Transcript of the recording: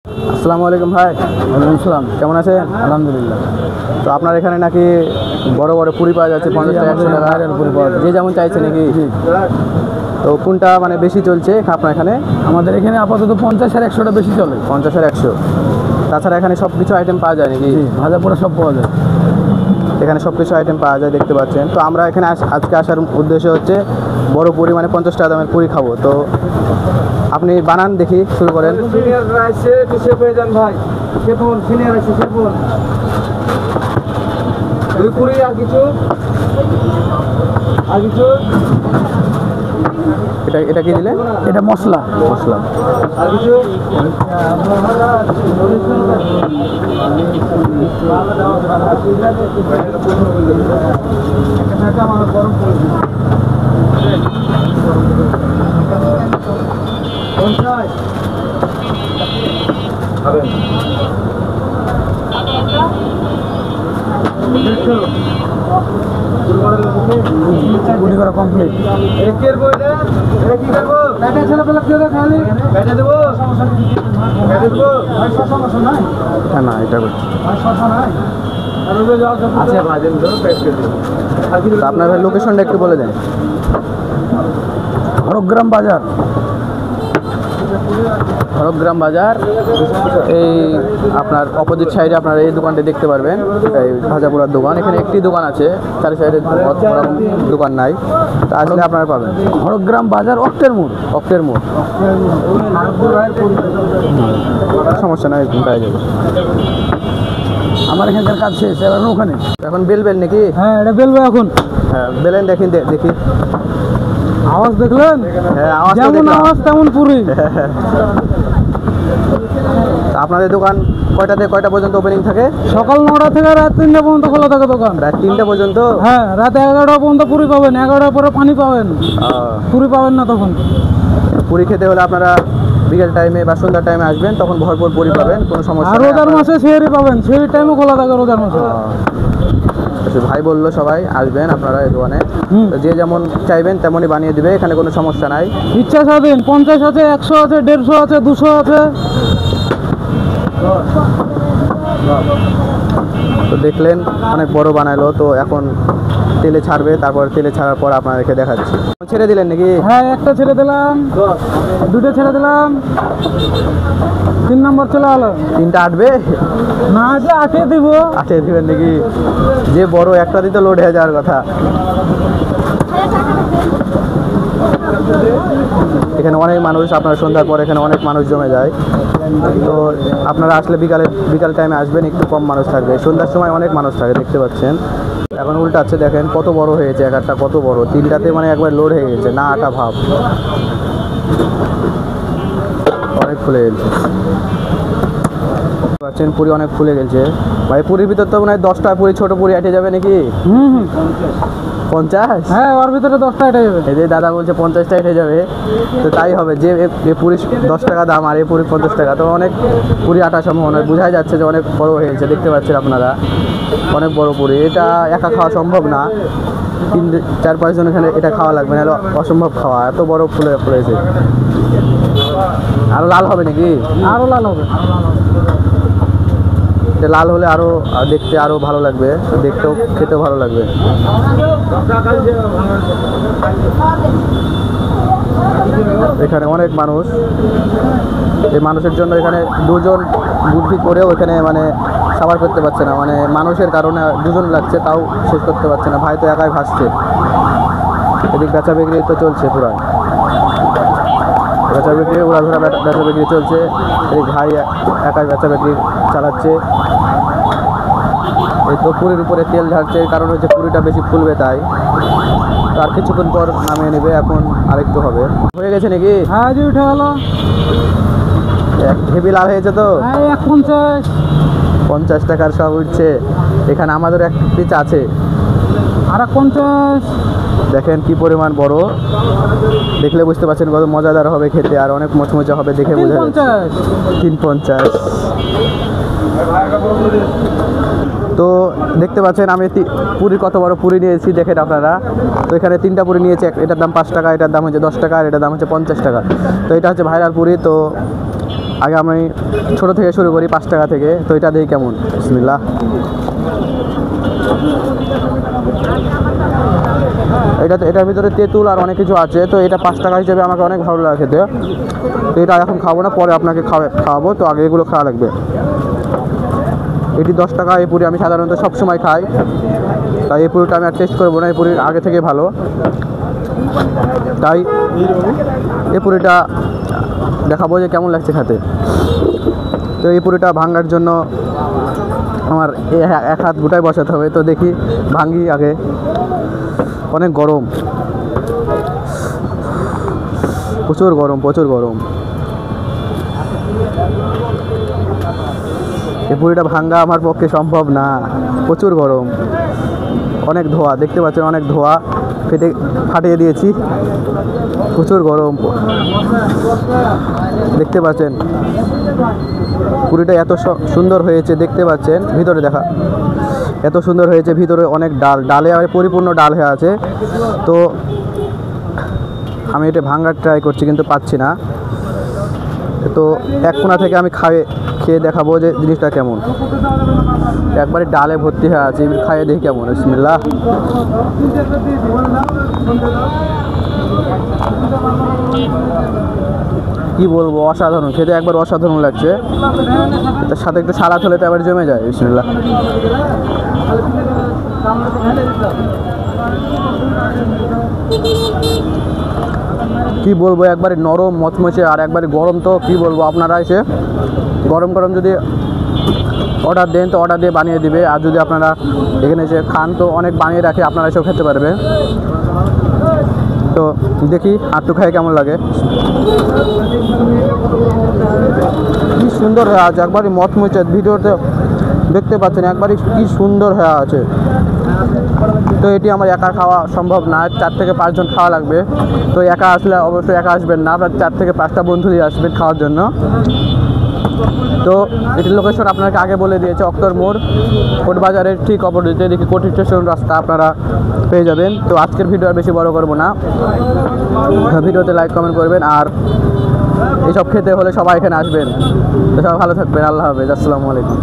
আসসালামু আলাইকুম ভাই। ওয়ালাইকুম আসসালাম। কেমন আছেন? আলহামদুলিল্লাহ। তো আপনার এখানে নাকি বড় বড় পুরি পাওয়া যাচ্ছে 50 টাকা 100 টাকা পুরি পাওয়া যায়, যে যেমন চাইছে নাকি? তো কোনটা মানে বেশি চলছে আপনার এখানে? আমাদের এখানে আপাতত 50 আর 100টা বেশি চলে। 50 আর 100। তাছাড়া এখানে সব কিছু আইটেম পাওয়া যায় নাকি? ভাজা পোড়া সব পাওয়া যায়। এখানে সব কিছু আইটেম পাওয়া যায়, দেখতে পাচ্ছেন। তো আমরা এখানে আজকে আসার উদ্দেশ্য হচ্ছে বড় পুরি মানে 50 টাকা দামের পুরি খাবো। তো আপনি বানান, দেখি, শুরু করেন। এটা কি দিলে? এটা মশলা। গুলি করা কমপ্লিট। না, এটা আপনার লোকেশনটা একটু বলে দেন। হরগ্রাম বাজার। হরগ্রাম বাজার, এই আপনার অপোজিট সাইডে আপনার এই দোকানটা দেখতে পারবেন, এই ভাজাপুরার দোকান। এখানে একটি দোকান আছে, চারি সাইডে দোকান নাই। তা আসলে আপনারা পাবেন হরগ্রাম বাজার, অক্টের মোড়। সমস্যা নাই, পাওয়া যাবে। আমার এখানকার কাজ শেষ, এবার ওখানে। এখন বেলবেন নাকি? হ্যাঁ, এটা বেলবো এখন। হ্যাঁ, বেলেন, দেখি। আওয়াজ দেখলেন? হ্যাঁ, আওয়াজ যেমন আওয়াজ তেমন পুরি। আপনাদের দোকান কয়টা থেকে কয়টা পর্যন্ত ওপেনিং থাকে? সকাল 9টা থেকে রাত 3টা পর্যন্ত খোলা থাকে দোকান। রাত 3টা পর্যন্ত? হ্যাঁ, রাত 11টা পর্যন্ত পুরি পাবেন। 11টার পরে পানি পাবেন, পুরি পাবেন না তখন। পুরি খেতে হলে আপনারা বিকেল টাইমে বা সন্ধ্যার টাইমে আসবেন, তখন ভরপুর পুরি পাবেন, কোনো সমস্যা আর নেই। রোজার মাসে সেহরি পাবেন, সেহরি টাইমও খোলা থাকে রোজার মাসে। ভাই বললো সবাই আসবেন আপনারা এই দোকানে, যে যেমন চাইবেন তেমনই বানিয়ে দিবে, এখানে কোনো সমস্যা নাই। ইচ্ছা স্বাধীন। 50 আছে, 100 আছে, 150 আছে, 200 আছে। তো দেখলেন অনেক বড় বানাইলো। তো এখন তেলে ছাড়বে, তারপর তেলে ছাড়ার পর আপনাদেরকে দেখাচ্ছি। ছেড়ে দিলেন নাকি? হ্যাঁ, একটা ছেড়ে দিলাম, দুটো ছেড়ে দিলাম, 3 নম্বর চলে আলো। 3টা আটবে না, আসলে 8 দিব। 8 দিবেন নাকি? যে বড় একটা দিতে লোড হয়ে যাওয়ার কথা। এখানে অনেক মানুষ, আপনার সন্ধ্যার পর এখানে অনেক মানুষ জমে যায়। তো আপনারা আসলে বিকাল টাইমে আসবেন, একটু কম মানুষ থাকবে। সন্ধ্যার সময় অনেক মানুষ থাকে, দেখতে পাচ্ছেন। এখন উল্টাচ্ছে, দেখেন কত বড় হয়েছে, একটা কত বড়। 3টাতে মানে একবার লোড হয়ে গেছে, না আটা ভাব, অনেক ফুলে গেছে। পাচ্ছেন পুরি অনেক ফুলে গেছে ভাই। পুরীর ভিতর তো মনে হয় 10টা পুরি, ছোট পুরি আটে যাবে নাকি? 50? হ্যাঁ, ওর ভিতরে 10টা এটে যাবে। এই যে দাদা বলছে 50টা এটে যাবে, তো তাই হবে। যে পুরি 10 টাকা দাম আর এই পুরি 50 টাকা, তো অনেক পুরি আটা সম্ভাবনা। বোঝাই যাচ্ছে যে অনেক বড় হয়েছে, দেখতে পাচ্ছেন আপনারা, অনেক বড় পুরি। এটা একা খাওয়া সম্ভব না, 4-5 জন এখানে এটা খাওয়া লাগবে, নাহলে অসম্ভব খাওয়া, এত বড় ফুলেছে। আরো লাল হবে নাকি? আরো লাল হবে। এটা লাল হলে আরো দেখতে আরো ভালো লাগবে, দেখতেও খেতেও ভালো লাগবে। এখানে অনেক মানুষ, এই মানুষের জন্য এখানে 2 জন বুদ্ধি করেও এখানে মানে সাবার করতে পারছে না, মানে মানুষের কারণে 2 জন লাগছে, তাও শেষ করতে পারছে না। ভাই তো একাই ভাসছে। এদিক বেচা বিক্রি তো চলছে, পুরা বেচা বিক্রি, উড়াধরা বেচা বিক্রি চলছে। এই ভাই একাই বেচা বিক্রি চালাচ্ছে। এই তো পুরীর উপরে তেল ঢালছে, কারণ হচ্ছে পুরিটা বেশি ফুলবে, তাই। তার কিছুক্ষণ পর নামিয়ে নেবে, এখন আরেকটু হবে। হয়ে গেছে নাকি? হ্যাঁ, যে উঠে গেল। হেভি লাল হয়েছে তো। হ্যাঁ, 150। 50 টাকার সব উঠছে। এখানে আমাদের এক পিস আছে, আর 50। দেখেন কি পরিমাণ বড়, দেখলে বুঝতে পারছেন কত মজাদার হবে খেতে, আর অনেক মচমচে হবে, দেখে বোঝা যাচ্ছে। 350। তো দেখতে পাচ্ছেন আমি পুরি কত বড় পুরি নিয়েছি, দেখেন আপনারা। তো এখানে 3টা পুরি নিয়েছি, এটার দাম 5 টাকা, এটার দাম হচ্ছে 10 টাকা, আর এটার দাম হচ্ছে 50 টাকা। তো এটা হচ্ছে ভাইরাল পুরি। তো আগে আমি ছোট থেকে শুরু করি 5 টাকা থেকে। তো এটা দেখি কেমন। বিসমিল্লাহ। এটার ভিতরে তেঁতুল আর অনেক কিছু আছে। তো এটা 5 টাকা হিসেবে আমাকে অনেক ভালো লাগে খেতে। তো এটা এখন খাবো না, পরে আপনাকে খাওয়াবো। তো আগে এগুলো খাওয়া লাগবে। এটি 10 টাকা। এই পুরি আমি সাধারণত সবসময় খাই, তাই এই পুরিটা আমি আর টেস্ট করবো না। এই পুরি আগে থেকে ভালো, তাই এই পুরিটা দেখাবো যে কেমন লাগছে খেতে। তো এই পুরিটা ভাঙার জন্য আমার এক হাত গোটায় বসাতে হবে। তো দেখি ভাঙি আগে। অনেক গরম, প্রচুর গরম, প্রচুর গরম। এই পুরিটা ভাঙা আমার পক্ষে সম্ভব না, প্রচুর গরম। অনেক ধোয়া, দেখতে পাচ্ছেন অনেক ধোয়া, ফাটিয়ে দিয়েছি। প্রচুর গরম, দেখতে পাচ্ছেন। পুরিটা এত সুন্দর হয়েছে, দেখতে পাচ্ছেন। ভিতরে দেখা এত সুন্দর হয়েছে, ভিতরে অনেক ডালে পরিপূর্ণ ডাল হয়ে আছে। তো আমি এটা ভাঙার ট্রাই করছি কিন্তু পাচ্ছি না। তো এক কোণা থেকে আমি খেয়ে দেখাবো যে জিনিসটা কেমন। একবারে ডালে ভর্তি হয়ে আছে, খাইয়ে দেখি কেমন। বিসমিল্লাহ। কি বলবো, অসাধারণ খেতে, একবার অসাধারণ লাগছে। তার সাথে একটু সালাদ হলে তো আবার জমে যায়। বিসমিল্লাহ। কি বলবো, একবারে নরম মচমচে আর একবারে গরম। তো কি বলবো, আপনারা এসে গরম গরম যদি অর্ডার দেন তো অর্ডার দিয়ে বানিয়ে দিবে। আর যদি আপনারা এখানে এসে খান তো অনেক বানিয়ে রাখে, আপনারা এসেও খেতে পারবে। তো দেখি আটটু খাই কেমন লাগে। কি সুন্দর হয়ে আছে, একবারই মচমচে। ভিডিওতে দেখতে পাচ্ছেন একবারই কি সুন্দর হয়ে আছে। তো এটি আমার একা খাওয়া সম্ভব না, 4 থেকে 5 জন খাওয়া লাগবে। তো একা আসলে অবশ্যই একা আসবেন না, আপনার 4 থেকে 5টা বন্ধু দিয়ে আসবেন খাওয়ার জন্য। তো এটির লোকেশন আপনাকে আগে বলে দিয়েছে, অক্তর মোড়, কোটবাজারের ঠিক অপোজিটে। দেখি কোটি স্টেশন রাস্তা আপনারা পেয়ে যাবেন। তো আজকের ভিডিও আর বেশি বড় করবো না, ভিডিওতে লাইক কমেন্ট করবেন। আর এইসব খেতে হলে সবাই এখানে আসবেন। তো সবাই ভালো থাকবেন, আল্লাহ হাফেজ, আসসালামু আলাইকুম।